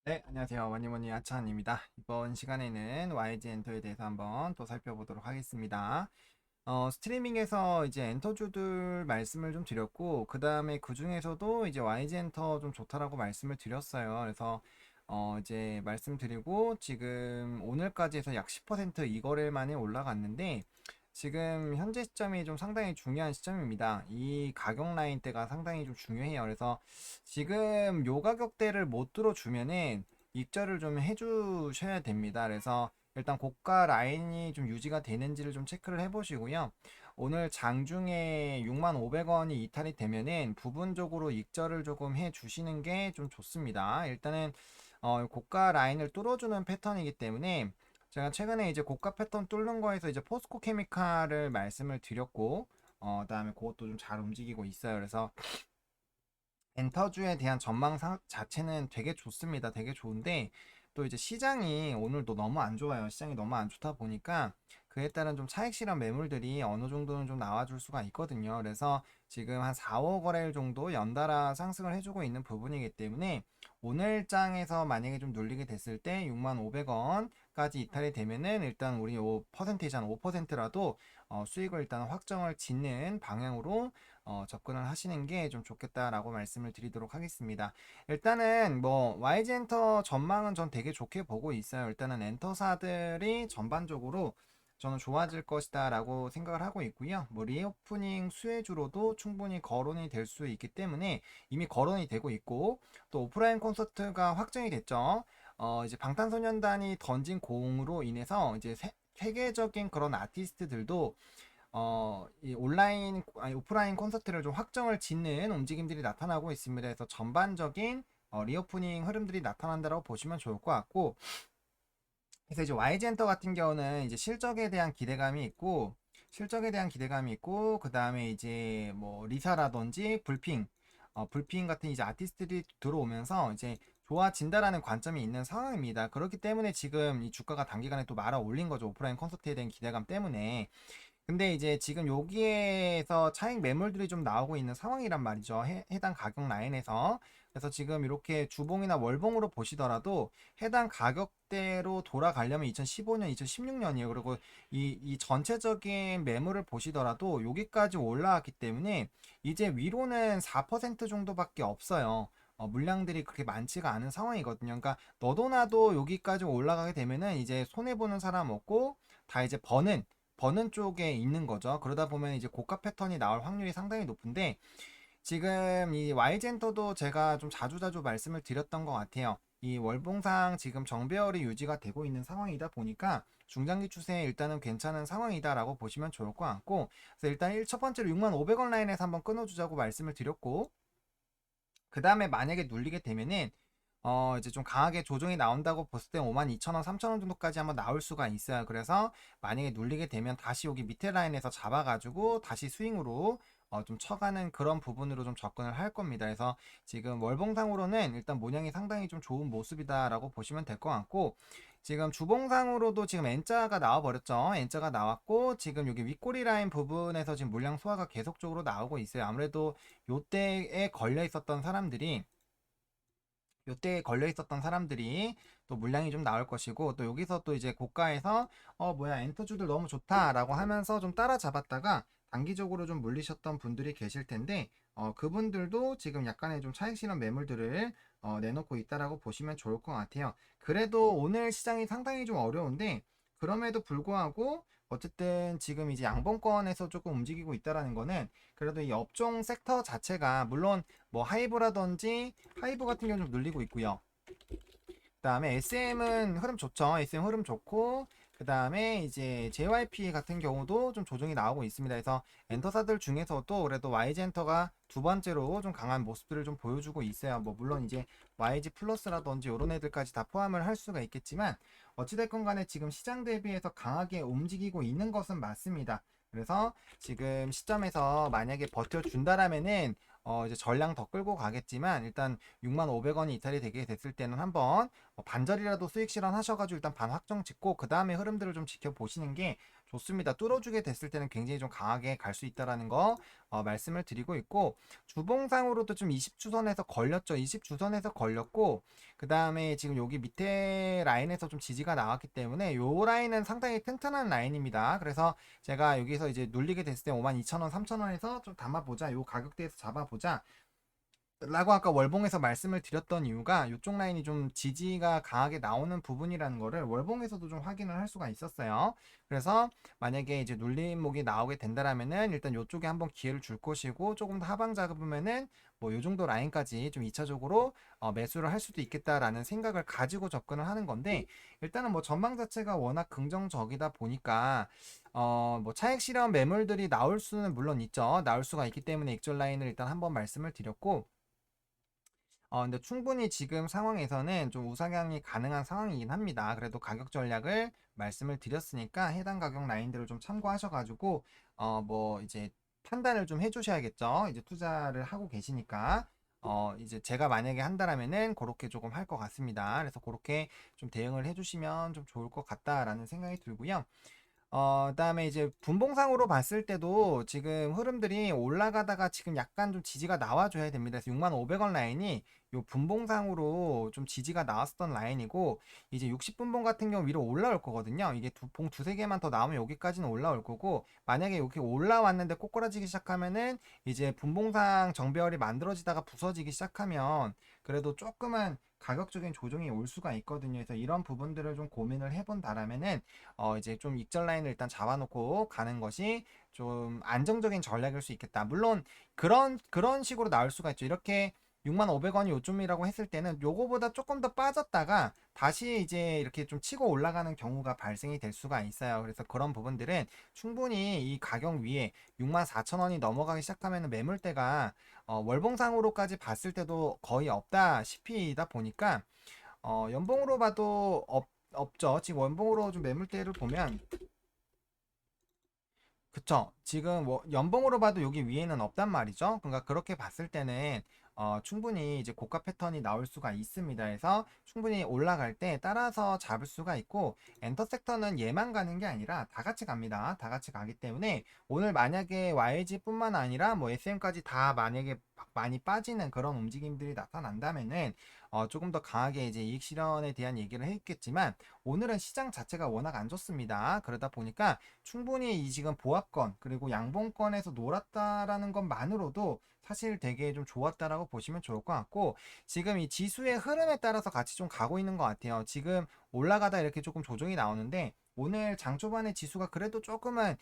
네, 안녕하세요. 원니원니 아차한입니다. 이번 시간에는 YG 엔터에 대해서 한번 또 살펴보도록 하겠습니다. 스트리밍에서 이제 엔터주들 말씀을 좀 드렸고, 그 다음에 그 중에서도 이제 YG 엔터 좀 좋다라고 말씀을 드렸어요. 그래서, 이제 말씀드리고, 지금 오늘까지 해서 약 10% 이거래일 만에 올라갔는데, 지금 현재 시점이 좀 상당히 중요한 시점입니다. 이 가격 라인대가 상당히 좀 중요해요. 그래서 지금 요 가격대를 못 들어주면은 입절을 좀 해주셔야 됩니다. 그래서 일단 고가 라인이 좀 유지가 되는지를 좀 체크를 해보시고요. 오늘 장중에 65,000원이 이탈이 되면은 부분적으로 익절을 조금 해주시는 게 좀 좋습니다. 일단은 고가 라인을 뚫어주는 패턴이기 때문에 제가 최근에 이제 고가 패턴 뚫는 거에서 이제 포스코 케미칼을 말씀을 드렸고, 그다음에 그것도 좀 잘 움직이고 있어요. 그래서 엔터주에 대한 전망 자체는 되게 좋습니다. 되게 좋은데 또 이제 시장이 오늘도 너무 안 좋아요. 시장이 너무 안 좋다 보니까 그에 따른 좀 차익 실현 매물들이 어느 정도는 좀 나와줄 수가 있거든요. 그래서 지금 한 4, 5 거래일 정도 연달아 상승을 해주고 있는 부분이기 때문에 오늘 장에서 만약에 좀 눌리게 됐을 때 65,000원까지 이탈이 되면은 일단 우리 5%, 한 5%라도 수익을 일단 확정을 짓는 방향으로 접근을 하시는 게 좀 좋겠다라고 말씀을 드리도록 하겠습니다. 일단은 뭐 YG 엔터 전망은 전 되게 좋게 보고 있어요. 일단은 엔터사들이 전반적으로 저는 좋아질 것이다 라고 생각을 하고 있고요. 뭐 리오프닝 수혜주로도 충분히 거론이 될 수 있기 때문에 이미 거론이 되고 있고 또 오프라인 콘서트가 확정이 됐죠. 이제 방탄소년단이 던진 공으로 인해서 이제 세계적인 그런 아티스트들도 이 온라인, 아니, 오프라인 콘서트를 좀 확정을 짓는 움직임들이 나타나고 있습니다. 그래서 전반적인 리오프닝 흐름들이 나타난다고 보시면 좋을 것 같고, 그래서 이제 YG 엔터 같은 경우는 이제 실적에 대한 기대감이 있고, 그 다음에 이제 뭐 리사라든지 불핑 같은 이제 아티스트들이 들어오면서 이제 좋아진다라는 관점이 있는 상황입니다. 그렇기 때문에 지금 이 주가가 단기간에 또 말아 올린 거죠. 오프라인 콘서트에 대한 기대감 때문에. 근데 이제 지금 여기에서 차익 매물들이 좀 나오고 있는 상황이란 말이죠. 해당 가격 라인에서. 그래서 지금 이렇게 주봉이나 월봉으로 보시더라도 해당 가격대로 돌아가려면 2015년, 2016년이에요. 그리고 이 전체적인 매물을 보시더라도 여기까지 올라왔기 때문에 이제 위로는 4% 정도밖에 없어요. 물량들이 그렇게 많지가 않은 상황이거든요. 그러니까 너도 나도 여기까지 올라가게 되면은 이제 손해보는 사람 없고 다 이제 버는 쪽에 있는 거죠. 그러다 보면 이제 고가 패턴이 나올 확률이 상당히 높은데 지금 이 Y젠터도 제가 좀 자주자주 말씀을 드렸던 것 같아요. 이 월봉상 지금 정배열이 유지가 되고 있는 상황이다 보니까 중장기 추세에 일단은 괜찮은 상황이다라고 보시면 좋을 것 같고 그래서 일단 첫 번째로 65,000원 라인에서 한번 끊어주자고 말씀을 드렸고 그 다음에 만약에 눌리게 되면은 이제 좀 강하게 조정이 나온다고 봤을 때 52,000원, 3,000원 정도까지 한번 나올 수가 있어요. 그래서 만약에 눌리게 되면 다시 여기 밑에 라인에서 잡아가지고 다시 스윙으로 좀 쳐가는 그런 부분으로 좀 접근을 할 겁니다. 그래서 지금 월봉상으로는 일단 모양이 상당히 좀 좋은 모습이다라고 보시면 될 것 같고 지금 주봉상으로도 지금 N자가 나와버렸죠. N자가 나왔고 지금 여기 윗꼬리 라인 부분에서 지금 물량 소화가 계속적으로 나오고 있어요. 아무래도 요때에 걸려 있었던 사람들이 요때 걸려 있었던 사람들이 또 물량이 좀 나올 것이고 또 여기서 또 이제 고가에서 뭐야 엔터주들 너무 좋다라고 하면서 좀 따라잡았다가 단기적으로 좀 물리셨던 분들이 계실 텐데 그분들도 지금 약간의 좀 차익 실현 매물들을 내놓고 있다라고 보시면 좋을 것 같아요. 그래도 오늘 시장이 상당히 좀 어려운데 그럼에도 불구하고 어쨌든 지금 이제 양봉권에서 조금 움직이고 있다라는 거는 그래도 이 업종 섹터 자체가 물론 뭐 하이브 같은 경우는 좀 눌리고 있고요. 그 다음에 SM은 흐름 좋죠. SM 흐름 좋고 그 다음에 이제 JYP 같은 경우도 좀 조정이 나오고 있습니다. 그래서 엔터사들 중에서도 그래도 YG엔터가 두 번째로 좀 강한 모습들을 좀 보여주고 있어요. 뭐 물론 이제 YG 플러스라든지 이런 애들까지 다 포함을 할 수가 있겠지만 어찌됐건 간에 지금 시장 대비해서 강하게 움직이고 있는 것은 맞습니다. 그래서 지금 시점에서 만약에 버텨준다라면은 이제 전량 더 끌고 가겠지만 일단 65,000원이 이탈이 되게 됐을 때는 한번 반절이라도 수익 실현하셔가지고 일단 반 확정 짓고 그 다음에 흐름들을 좀 지켜보시는 게 좋습니다. 뚫어주게 됐을 때는 굉장히 좀 강하게 갈 수 있다라는 거 말씀을 드리고 있고, 주봉상으로도 좀 20주선에서 걸렸죠. 20주선에서 걸렸고, 그 다음에 지금 여기 밑에 라인에서 좀 지지가 나왔기 때문에 요 라인은 상당히 튼튼한 라인입니다. 그래서 제가 여기서 이제 눌리게 됐을 때 52,000원, 3,000원에서 좀 담아보자, 요 가격대에서 잡아보자 라고 아까 월봉에서 말씀을 드렸던 이유가 이쪽 라인이 좀 지지가 강하게 나오는 부분이라는 거를 월봉에서도 좀 확인을 할 수가 있었어요. 그래서 만약에 이제 눌림목이 나오게 된다라면은 일단 이쪽에 한번 기회를 줄 것이고, 조금 더 하방 잡으면은 뭐 요 정도 라인까지 좀 2차적으로 매수를 할 수도 있겠다라는 생각을 가지고 접근을 하는 건데, 일단은 뭐 전망 자체가 워낙 긍정적이다 보니까 뭐 차익 실현 매물들이 나올 수는 물론 있죠. 나올 수가 있기 때문에 익절 라인을 일단 한번 말씀을 드렸고, 근데 충분히 지금 상황에서는 좀 우상향이 가능한 상황이긴 합니다. 그래도 가격 전략을 말씀을 드렸으니까 해당 가격 라인들을 좀 참고하셔가지고, 뭐 이제 판단을 좀 해주셔야겠죠. 이제 투자를 하고 계시니까. 이제 제가 만약에 한다라면은 그렇게 조금 할 것 같습니다. 그래서 그렇게 좀 대응을 해주시면 좀 좋을 것 같다라는 생각이 들고요. 그다음에 이제 분봉상으로 봤을 때도 지금 흐름들이 올라가다가 지금 약간 좀 지지가 나와줘야 됩니다. 그래서 65,000원 라인이 요 분봉상으로 좀 지지가 나왔었던 라인이고, 이제 60분봉 같은 경우 위로 올라올 거거든요. 이게 두세 개만 더 나오면 여기까지는 올라올 거고, 만약에 여기 올라왔는데 꼬꾸라지기 시작하면은 이제 분봉상 정배열이 만들어지다가 부서지기 시작하면 그래도 조금은 가격적인 조정이 올 수가 있거든요. 그래서 이런 부분들을 좀 고민을 해본다라면은 이제 좀 익절 라인을 일단 잡아놓고 가는 것이 좀 안정적인 전략일 수 있겠다. 물론 그런 식으로 나올 수가 있죠. 이렇게 65,000원이 요쯤이라고 했을 때는 요거보다 조금 더 빠졌다가 다시 이제 이렇게 좀 치고 올라가는 경우가 발생이 될 수가 있어요. 그래서 그런 부분들은 충분히 이 가격 위에 64,000원이 넘어가기 시작하면 매물대가 월봉상으로까지 봤을 때도 거의 없다시피다 보니까 연봉으로 봐도 없죠. 지금 원봉으로 좀 매물대를 보면, 그쵸. 지금 뭐 연봉으로 봐도 여기 위에는 없단 말이죠. 그러니까 그렇게 봤을 때는 충분히 이제 고가 패턴이 나올 수가 있습니다. 그래서 충분히 올라갈 때 따라서 잡을 수가 있고, 엔터 섹터는 얘만 가는 게 아니라 다 같이 갑니다. 다 같이 가기 때문에 오늘 만약에 YG뿐만 아니라 뭐 SM까지 다 만약에 많이 빠지는 그런 움직임들이 나타난다면은 조금 더 강하게 이제 이익 실현에 대한 얘기를 했겠지만, 오늘은 시장 자체가 워낙 안 좋습니다. 그러다 보니까 충분히 이 지금 보합권 그리고 양봉권에서 놀았다라는 것만으로도 사실 되게 좀 좋았다라고 보시면 좋을 것 같고, 지금 이 지수의 흐름에 따라서 같이 좀 가고 있는 것 같아요. 지금 올라가다 이렇게 조금 조정이 나오는데, 오늘 장 초반에 지수가 그래도 조금은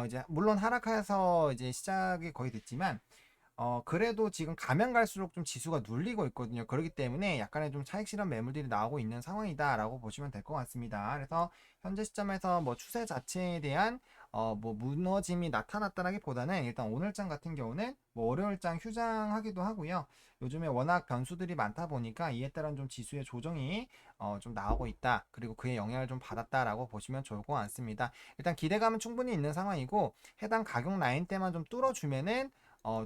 이제 물론 하락해서 이제 시작이 거의 됐지만, 그래도 지금 가면 갈수록 좀 지수가 눌리고 있거든요. 그렇기 때문에 약간의 좀 차익 실현 매물들이 나오고 있는 상황이다라고 보시면 될 것 같습니다. 그래서 현재 시점에서 뭐 추세 자체에 대한 뭐 무너짐이 나타났다라기보다는 일단 오늘장 같은 경우는 뭐 월요일장 휴장하기도 하고요. 요즘에 워낙 변수들이 많다 보니까 이에 따른 좀 지수의 조정이 좀 나오고 있다. 그리고 그의 영향을 좀 받았다라고 보시면 좋을 것 같습니다. 일단 기대감은 충분히 있는 상황이고, 해당 가격 라인대만 좀 뚫어주면은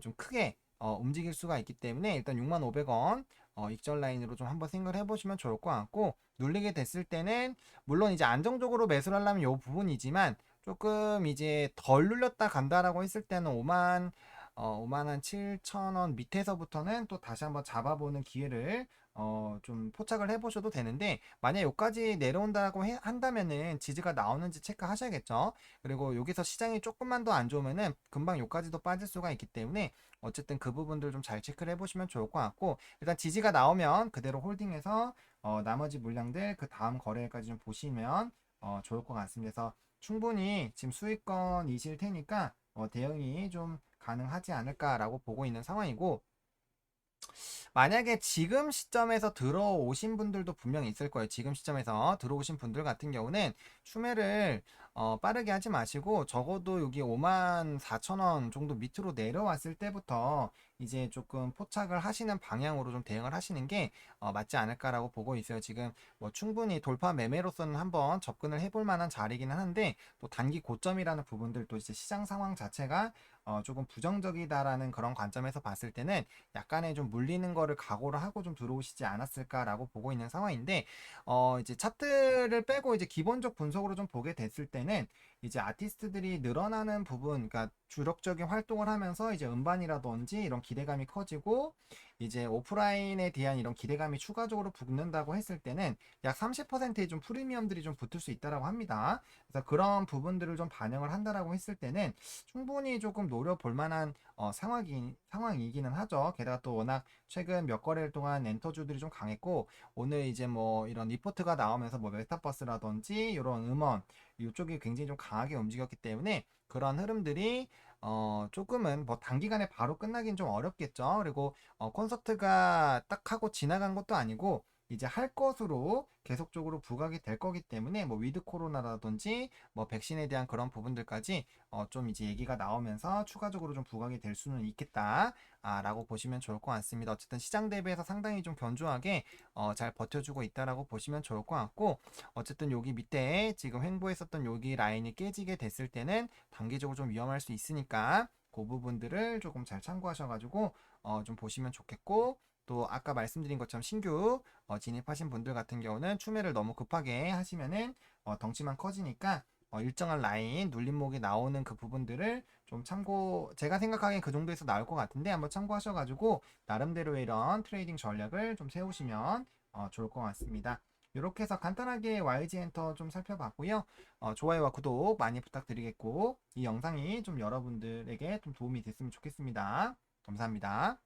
좀 크게 움직일 수가 있기 때문에 일단 65,000원 익절 라인으로 좀 한번 생각을 해보시면 좋을 것 같고, 눌리게 됐을 때는 물론 이제 안정적으로 매수를 하려면 이 부분이지만, 조금 이제 덜 눌렸다 간다라고 했을 때는 5만 한 7천원 밑에서부터는 또 다시 한번 잡아보는 기회를 좀 포착을 해보셔도 되는데, 만약 여기까지 내려온다고 한다면은 지지가 나오는지 체크하셔야겠죠. 그리고 여기서 시장이 조금만 더 안 좋으면은 금방 여기까지도 빠질 수가 있기 때문에 어쨌든 그 부분들 좀 잘 체크를 해보시면 좋을 것 같고, 일단 지지가 나오면 그대로 홀딩해서 나머지 물량들 그 다음 거래일까지 좀 보시면 좋을 것 같습니다. 그래서 충분히 지금 수익권이실 테니까 대응이 좀 가능하지 않을까라고 보고 있는 상황이고, 만약에 지금 시점에서 들어오신 분들도 분명히 있을 거예요. 지금 시점에서 들어오신 분들 같은 경우는 추매를 빠르게 하지 마시고, 적어도 여기 54,000원 정도 밑으로 내려왔을 때부터 이제 조금 포착을 하시는 방향으로 좀 대응을 하시는 게 맞지 않을까라고 보고 있어요. 지금 뭐 충분히 돌파 매매로서는 한번 접근을 해볼 만한 자리기는 한데, 또 단기 고점이라는 부분들도 이제 시장 상황 자체가 조금 부정적이다라는 그런 관점에서 봤을 때는 약간의 좀 물리는 거를 각오를 하고 좀 들어오시지 않았을까라고 보고 있는 상황인데, 이제 차트를 빼고 이제 기본적 분석으로 좀 보게 됐을 때는 이제 아티스트들이 늘어나는 부분, 그러니까 주력적인 활동을 하면서 이제 음반이라든지 이런 기대감이 커지고 이제 오프라인에 대한 이런 기대감이 추가적으로 붙는다고 했을 때는 약 30%의 좀 프리미엄들이 좀 붙을 수 있다라고 합니다. 그래서 그런 부분들을 좀 반영을 한다라고 했을 때는 충분히 조금 노려볼 만한 상황이기는 하죠. 게다가 또 워낙 최근 몇 거래일 동안 엔터주들이 좀 강했고 오늘 이제 뭐 이런 리포트가 나오면서 뭐 메타버스라든지 이런 음원 이쪽이 굉장히 좀 강하게 움직였기 때문에 그런 흐름들이 조금은 뭐 단기간에 바로 끝나긴 좀 어렵겠죠. 그리고 콘서트가 딱 하고 지나간 것도 아니고 이제 할 것으로 계속적으로 부각이 될 거기 때문에 뭐 위드 코로나라든지 뭐 백신에 대한 그런 부분들까지 좀 이제 얘기가 나오면서 추가적으로 좀 부각이 될 수는 있겠다. 라고 보시면 좋을 것 같습니다. 어쨌든 시장 대비해서 상당히 좀 견조하게 잘 버텨주고 있다라고 보시면 좋을 것 같고 어쨌든 여기 밑에 지금 횡보했었던 여기 라인이 깨지게 됐을 때는 단기적으로 좀 위험할 수 있으니까 그 부분들을 조금 잘 참고하셔가지고 좀 보시면 좋겠고 또 아까 말씀드린 것처럼 신규 진입하신 분들 같은 경우는 추매를 너무 급하게 하시면은 덩치만 커지니까 일정한 라인 눌림목이 나오는 그 부분들을 좀 참고 제가 생각하기엔 그 정도에서 나올 것 같은데 한번 참고하셔가지고 나름대로 이런 트레이딩 전략을 좀 세우시면 좋을 것 같습니다. 이렇게 해서 간단하게 YG 엔터 좀 살펴봤고요. 좋아요와 구독 많이 부탁드리겠고 이 영상이 좀 여러분들에게 좀 도움이 됐으면 좋겠습니다. 감사합니다.